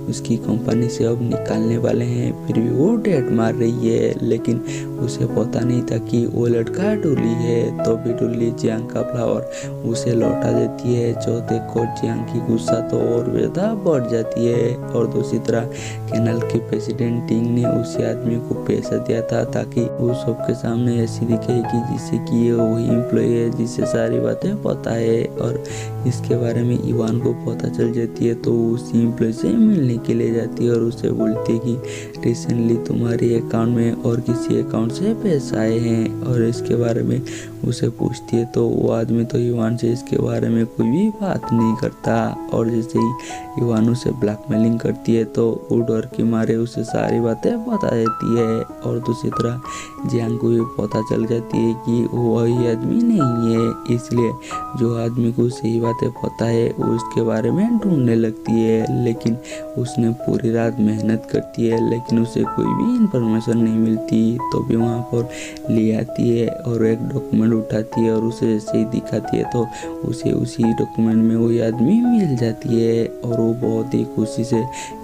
उसकी कंपनी से अब निकालने वाले हैं। फिर भी वो डेट मार रही है, लेकिन उसे पता नहीं था कि वो लड़का टोली है। तो भी टोली जियांग का फ्लावर उसे लौटा देती है, जो देखकर जियांग की गुस्सा तो और ज़्यादा बढ़ जाती है। और दूसरी तरह कैनाल के प्रेसिडेंट टिंग ने उसी आदमी को पैसा दिया था ताकि वो सबके सामने ऐसी दिखे कि जिससे कि ये वही एम्प्लॉय है जिसे सारी बातें पता है। और इसके बारे में इवान को पता चल जाती है तो वो उसी एम्प्लॉय से मिलने के लिए जाती है और उसे बोलती है कि रिसेंटली तुम्हारे अकाउंट में और किसी अकाउंट से पैसे आए हैं। और इसके बारे में उसे पूछती है तो वो आदमी तो इवान से इसके बारे में कोई भी बात नहीं करता। और जैसे ही इवान उसे ब्लैकमेलिंग करती है तो वो डर के मारे उसे सारी बातें बता देती है। और दूसरी तरह जियांग को भी पता चल जाती है कि वो वही आदमी नहीं है, इसलिए जो आदमी को सही बातें पता है वो उसके बारे में ढूंढने लगती है। लेकिन उसने पूरी रात मेहनत करती है लेकिन उसे कोई भी इंफॉर्मेशन नहीं मिलती। तो भी वहाँ पर ले आती है और एक डॉक्यूमेंट उठाती है और उसे जैसे ही दिखाती है तो उसे उसी डॉक्यूमेंट में वही आदमी मिल जाती है। और वो बहुत ही खुशी से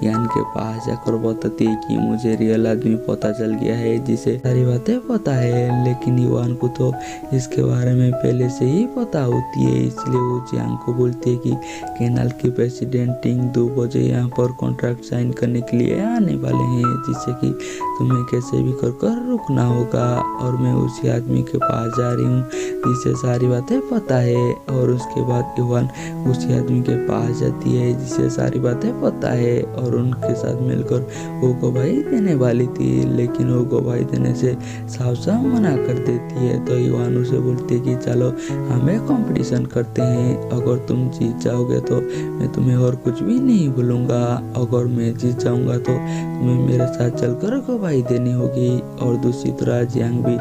यान के पास जाकर बताती है कि मुझे रियल आदमी पता चल गया है जिसे सारी बातें पता है। लेकिन युवान को तो इसके बारे में पहले से ही पता होती है, इसलिए वो जियांग को बोलती है कि कैनाल के प्रेसिडेंट टिंग 2 बजे यहाँ पर कॉन्ट्रैक्ट साइन करने के लिए आने वाले हैं, जिससे कि तुम्हें कैसे भी कर रुकना होगा। और मैं उसी आदमी के पास जा रही हूँ जिसे सारी बातें पता है। और उसके बाद युवान उसी आदमी के पास जाती है जिसे सारी बातें पता है और उनके साथ मिलकर वो गवाही देने वाली थी, लेकिन वो गवाही देने से साफ साफ मना कर देती है। तो युवान उसे बोलती है कि चलो हमें कंपटीशन करते हैं, अगर तुम जीत जाओगे तो मैं तुम्हें और कुछ भी नहीं बोलूँगा, अगर मैं जीत जाऊँगा तो तुम्हें मेरे साथ चलकर गवाही देनी होगी। और दूसरी तरह जियांग भी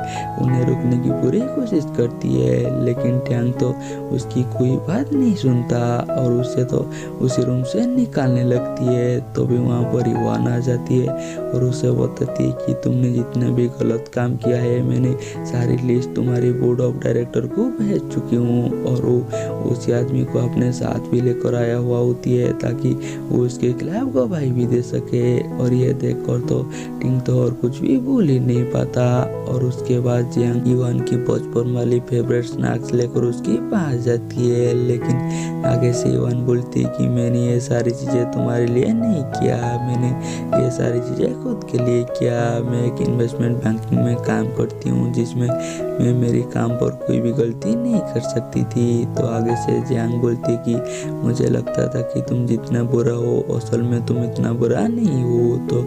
उन्हें रुकने की पूरी कोशिश करती है, लेकिन ट्यांग तो उसकी कोई बात नहीं सुनता और उसे तो उसी रूम से निकालने लगती है। तो भी वहाँ पर युवान आ जाती है और उसे बताती है कि तुमने जितने भी गलत काम किया है मैंने सारी लिस्ट तुम्हारी बोर्ड ऑफ डायरेक्टर को भेज चुकी हूँ। और वो उसी आदमी को अपने साथ भी लेकर आया हुआ होती है ताकि वो उसके खिलाफ गवाही भी दे सके। और ये देखकर तो टिंग तो और कुछ भी भूल ही नहीं पाता। और उसके बाद जियांग युवान की बचपन वाली फेवरेट स्नैक्स लेकर उसके पास जाती है, लेकिन आगे से युवान बोलती है कि मैंने ये सारी चीज़ें तुम्हारे लिए नहीं किया, मैंने ये सारी चीज़ें खुद के लिए किया। मैं एक इन्वेस्टमेंट बैंकिंग में काम करती हूँ जिसमें मैं मेरे काम पर कोई भी गलती नहीं कर सकती थी। तो आगे से जियांग बोलती कि मुझे लगता था कि तुम जितना बुरा हो असल में तुम इतना बुरा नहीं हो। तो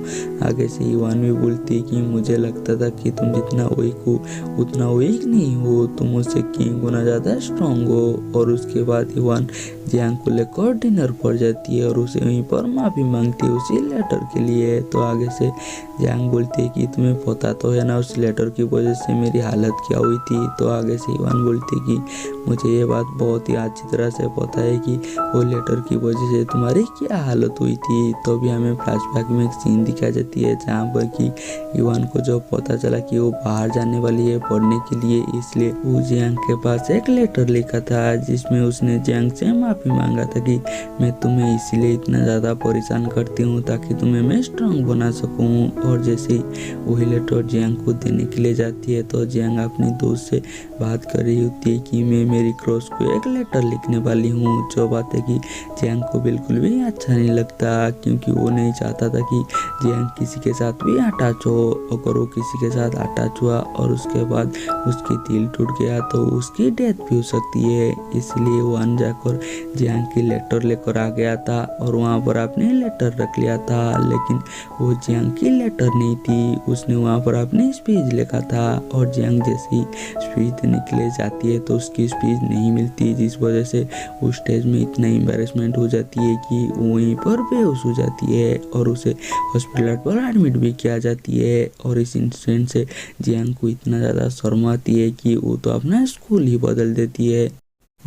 आगे से युवान भी बोलती कि मुझे लगता था कि तुम जितना वीक हो उतना वीक नहीं हो, तुम मुझसे कई गुना ज़्यादा स्ट्रांग हो। और उसके बाद युवान जियांग को लेकर डिनर पर जाती है और उसे वहीं पर माफ़ी मांगती है उसी लेटर के लिए। तो आगे से जियांग बोलती है कि तुम्हें पता तो है ना उस लेटर की वजह से मेरी हालत क्या हुई थी। तो आगे से युवान बोलती है कि मुझे ये बात बहुत ही अच्छी तरह से पता है कि वो लेटर की वजह से तुम्हारी क्या हालत हुई थी। तो भी हमें फ्लैशबैक में एक सीन दिखाई जाती है जहाँ पर कि युवान को जो पता चला कि वो बाहर जाने वाली है पढ़ने के लिए, इसलिए वो जियांग के पास एक लेटर लिखा था जिसमें उसने जियांग से माफ़ी मांगा था कि मैं तुम्हें इसीलिए इतना ज़्यादा परेशान करती हूँ ताकि तुम्हें मैं स्ट्रांग बना सकूँ। और जैसे ही वही लेटर जियांग को देने के लिए जाती है तो जियांग अपनी दोस्त से बात कर रही होती है कि मैं मेरी क्रॉस को एक लेटर लिखने वाली हूँ। जो बात है कि जियांग को बिल्कुल भी अच्छा नहीं लगता क्योंकि वो नहीं चाहता था कि जियांग किसी के साथ भी अटैच हो। अगर वो किसी के साथ अटैच हुआ और उसके बाद उसकी दिल टूट गया तो उसकी डेथ भी हो सकती है, इसलिए वो जाकर जियांग की लेटर लेकर आ गया था और वहाँ पर आपने लेटर रख लिया था। लेकिन वो जियांग की लेटर नहीं थी, उसने वहाँ पर अपनी स्पीच लिखा था। और जियांग जैसी स्पीच देने के लिए जाती है तो उसकी स्पीच नहीं मिलती, जिस वजह से उस स्टेज में इतना एम्बैरेसमेंट हो जाती है कि वो वहीं पर बेहोश हो जाती है और उसे हॉस्पिटल पर एडमिट भी किया जाती है। और इस इंसिडेंट से जियांग को इतना ज़्यादा शर्म आती है कि वो तो अपना स्कूल ही बदल देती है।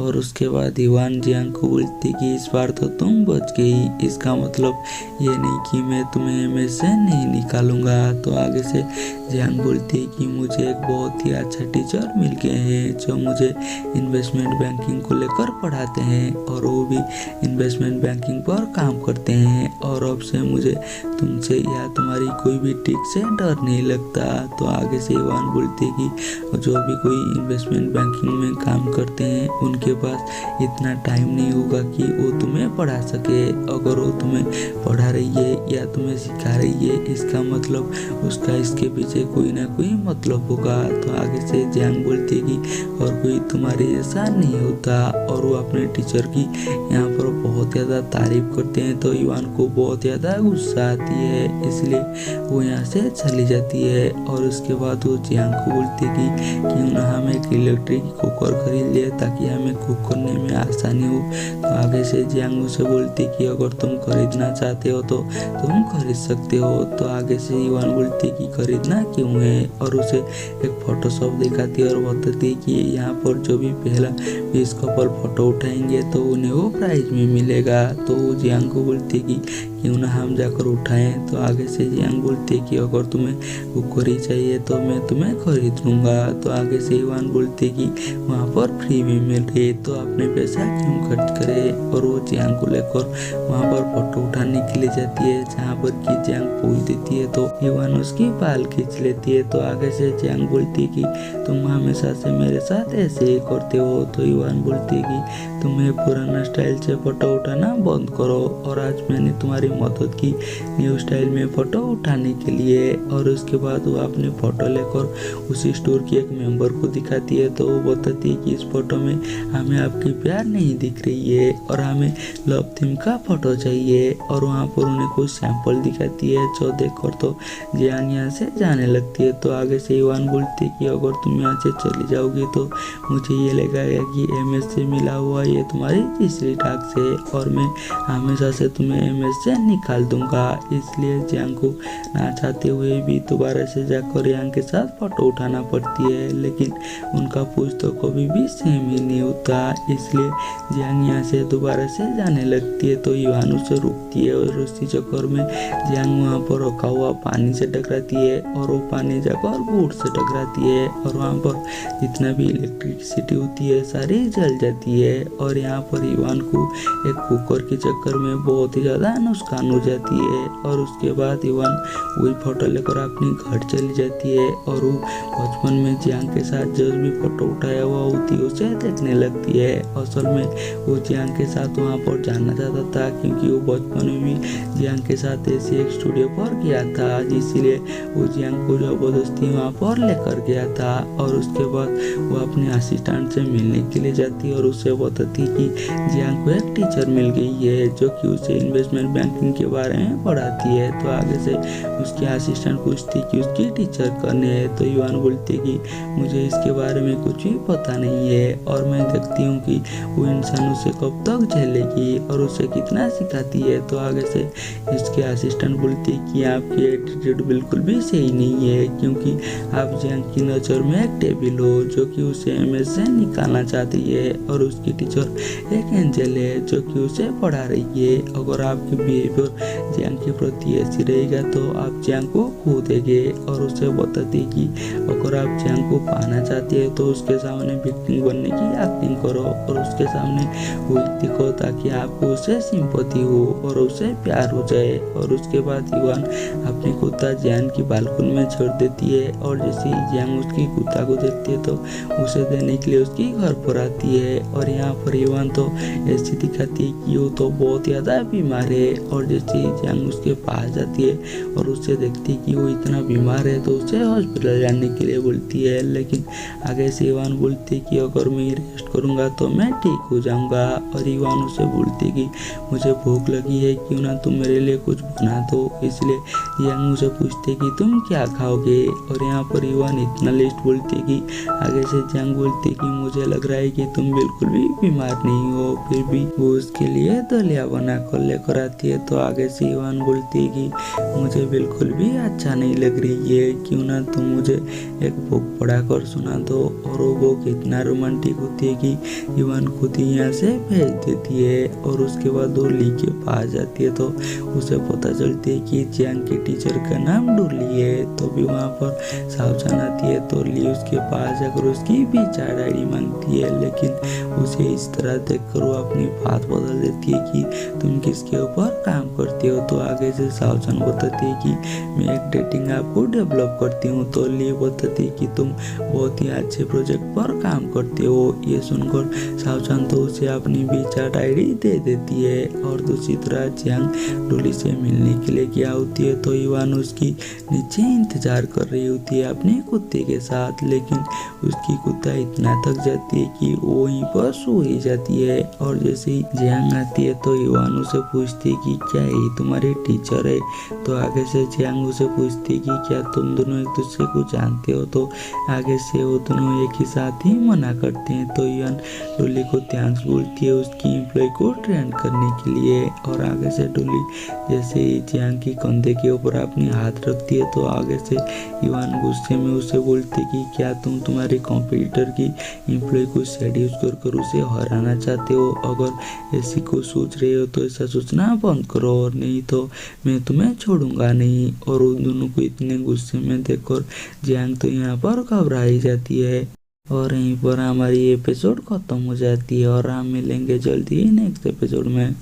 और उसके बाद इवान जियांग को बोलती कि इस बार तो तुम बच गई, इसका मतलब ये नहीं कि मैं तुम्हें एमएस से नहीं निकालूंगा। तो आगे से जियांग बोलती है कि मुझे एक बहुत ही अच्छा टीचर मिल गए हैं जो मुझे इन्वेस्टमेंट बैंकिंग को लेकर पढ़ाते हैं और वो भी इन्वेस्टमेंट बैंकिंग पर काम करते हैं और अब से मुझे तुमसे या तुम्हारी कोई भी ट्रिक से डर नहीं लगता। तो आगे से इवान बोलती है कि जो भी कोई इन्वेस्टमेंट बैंकिंग में काम करते हैं उनके पास इतना टाइम नहीं होगा कि वो तुम्हें पढ़ा सके। अगर वो तुम्हें पढ़ा रही है या तुम्हें सिखा रही है इसका मतलब उसका इसके पीछे कोई ना कोई मतलब होगा। तो आगे से जियांग बोलती है कि और कोई तुम्हारे जैसा नहीं होता और वो अपने टीचर की यहाँ पर बहुत ज़्यादा तारीफ करते हैं। तो इवान को बहुत ज़्यादा गुस्सा आती है, इसलिए वो यहाँ से चली जाती है और उसके बाद वो जियांग को बोलती है कि क्यों ना हम एक इलेक्ट्रिक कुकर खरीद ले ताकि हमें कुक करने में आसानी हो। तो आगे से जियांग उसे बोलती है कि अगर तुम खरीदना चाहते हो तो तुम खरीद सकते हो। तो आगे से इवान बोलती है कि खरीदना क्यों है और उसे एक फोटोशॉप दिखाती है और बताती है कि यहाँ पर जो भी पहला 20 कपल फोटो उठाएंगे तो उन्हें वो प्राइज में मिलेगा। तो वो जियांग को बोलती है कि क्यों ना हम जाकर उठाएं। तो आगे से जियांग बोलती है कि अगर तुम्हें कुकर चाहिए तो मैं तुम्हें खरीद लूँगा। तो आगे से इवान बोलती है कि वहाँ पर फ्री में मिल रही है तो अपने पैसा क्यों खर्च करे। और वो जियांग को लेकर वहाँ पर फोटो उठाने के लिए जाती है जहाँ पर कि जियांग पूछ देती है तो इवान उसकी बाल खींच लेती है। तो आगे से जियांग बोलती है कि तुम हमेशा से मेरे साथ ऐसे ही करते हो। तो इवान बोलती है कि तुम्हें पुराना स्टाइल से फोटो उठाना बंद करो और आज मैंने तुम्हारी मदद की न्यू स्टाइल में फ़ोटो उठाने के लिए। और उसके बाद वो अपने फ़ोटो लेकर उसी स्टोर की एक मेंबर को दिखाती है। तो वो बताती है कि इस फोटो में हमें आपकी प्यार नहीं दिख रही है और हमें लव थीम का फ़ोटो चाहिए। और वहाँ पर उन्हें कुछ सैंपल दिखाती है जो देखकर तो जियांग यहाँ से जाने लगती है। तो आगे से इवान बोलती है कि अगर तुम यहाँ से चली जाओगी तो मुझे ये लगेगा कि एमएस से मिला हुआ ये तुम्हारी तीसरी टास्क से और मैं हमेशा से तुम्हें एमएस से निकाल दूंगा। इसलिए जियांग को ना चाहते हुए भी दोबारा से जाकर यांग के साथ फोटो उठाना पड़ती है, लेकिन उनका पूछ तो कभी भी सेम ही नहीं होता। इसलिए जियांग यहाँ से दोबारा से जाने लगती है। तो इवान उसे रुकती है और उसी चक्कर में जियांग वहाँ पर रखा हुआ पानी से टकराती है और वो पानी जाकर बोर्ड से टकराती है और वहाँ पर जितना भी इलेक्ट्रिसिटी होती है सारी जल जाती है। और यहाँ पर इवान को एक कुकर के चक्कर में बहुत ही ज़्यादा नुकसान हो जाती है। और उसके बाद इवान वही फोटो लेकर अपने घर चली जाती है और वो बचपन में जियांग के साथ जो भी फोटो उठाया हुआ होती है उसे देखने लगती है। असल में वो जियांग के साथ वहाँ पर जाना चाहता था क्योंकि वो बचपन में भी जियांग के साथ ऐसे एक स्टूडियो पर गया था, इसलिए वो जियांग को जबरदस्ती वहाँ पर लेकर गया था। और उसके बाद वो अपने असिस्टेंट से मिलने के लिए जाती है और उसे बताती कि जियांग को एक टीचर मिल गई है जो कि उसे इन्वेस्टमेंट बैंकिंग के बारे में पढ़ाती है। तो आगे से उसकी असिस्टेंट पूछती कि उसकी टीचर कौन है। तो इवान बोलती कि मुझे इसके बारे में कुछ भी पता नहीं है और मैं देखती हूँ कि वो इंसान उसे कब तक झेलेगी और उसे कितना सिखाती है। तो आगे से इसके असिस्टेंट बोलती है कि आपकी एटीट्यूड बिल्कुल भी सही नहीं है क्योंकि आप जियांग की नज़र में एक टेबल हो जो कि उसे एमएस से निकालना चाहती है और उसकी टीचर एक एंजल है जो कि उसे पढ़ा रही है। अगर आपके बिहेवियर जियांग के प्रति ऐसी रहेगा तो आप जियांग को खो देंगे। और उसे बताती कि अगर आप जियांग को पाना चाहते हैं तो उसके सामने विक्टिम बनने की एक्टिंग करो और उसके सामने वही दिखो ताकि आपको उसे सिंपैथी हो और उसे प्यार हो जाए। और उसके बाद इवान अपनी कुत्ता जियांग की बालकनी में छोड़ देती है और जैसे ही जियांग उसकी कुत्ता को देखती है तो उसे देने के लिए उसकी घर पर आती है। और यहाँ पर इवान तो ऐसी दिखाती है कि वो तो बहुत ज़्यादा बीमार है और जैसे ही जियांग उसके पास जाती है और उसे देखती है कि वो इतना बीमार है तो उसे हॉस्पिटल जाने के लिए बोलती है। लेकिन आगे से इवान बोलती है कि अगर मैं रेस्ट करूँगा तो मैं ठीक हो जाऊँगा। और इवान उसे बोलती है कि मुझे भूख लगी है, क्यों ना तुम मेरे लिए कुछ बना दो। इसलिए जियांग मुझे पूछते कि तुम क्या खाओगे। और यहाँ पर इवान इतना लिस्ट बोलती है कि आगे से जियांग बोलती है कि मुझे लग रहा है कि तुम बिल्कुल भी बीमार नहीं हो। फिर भी वो उसके लिए दलिया बना कर लेकर आती है। तो आगे से इवान बोलती है कि मुझे बिल्कुल भी अच्छा नहीं लग रही है, क्यों ना तुम मुझे एक बुक पढ़ा कर सुना दो। और वो बुक इतना रोमांटिक होती है कि इवान खुद ही यहाँ से भेज देती है। और उसके बाद वो ली के पास जाती है तो उसे पता चलती है कि जियांग के टीचर का नाम डोली है। तो भी वहाँ पर सावचान आती है तो ली उसके पास जाकर उसकी विचार डायरी मांगती है, लेकिन उसे इस तरह देखकर वो अपनी बात बदल देती है कि तुम किसके ऊपर काम करती हो। तो आगे से सावचान बताती है कि मैं एक डेटिंग ऐप को डेवलप करती हूँ। तो ली बताती है कि तुम बहुत ही अच्छे प्रोजेक्ट पर काम करते हो। ये सुनकर सावचान तो उसे अपनी विचार डायरी दे देती है। और दूसरी तरह जियांग डोली से मिलने के लिए क्या होती है तो इवान उसकी नीचे इंतजार कर रही होती है अपने कुत्ते के साथ, लेकिन उसकी कुत्ता इतना थक जाती है कि वो वहीं पर सो ही जाती है। और जैसे ही जियांग आती है तो इवान उसे पूछती है कि क्या ये तुम्हारे टीचर है। तो आगे से जियांग उसे पूछती है कि क्या तुम दोनों एक दूसरे को जानते हो। तो आगे से वो दोनों एक ही साथ ही मना करते हैं। तो इवान डोली को थैंक्स बोलती है उसकी एम्प्लॉय को ट्रेन करने के लिए। और आगे से डोली जैसे ही जियांग की कंधे के ऊपर अपनी हाथ रखती है तो आगे से इवान गुस्से में उसे बोलती है कि क्या तुम तुम्हारे कॉम्पिटिटर की एम्प्लॉय को सेड्यूस कर उसे हराना चाहते हो। अगर ऐसी कुछ सोच रहे हो तो ऐसा सोचना बंद करो, और नहीं तो मैं तुम्हें छोड़ूंगा नहीं। और उन दोनों को इतने गुस्से में देखकर जियांग तो यहाँ पर घबराई जाती है। और यहीं पर हमारी एपिसोड खत्म हो जाती है और हम मिलेंगे जल्दी ही नेक्स्ट एपिसोड में।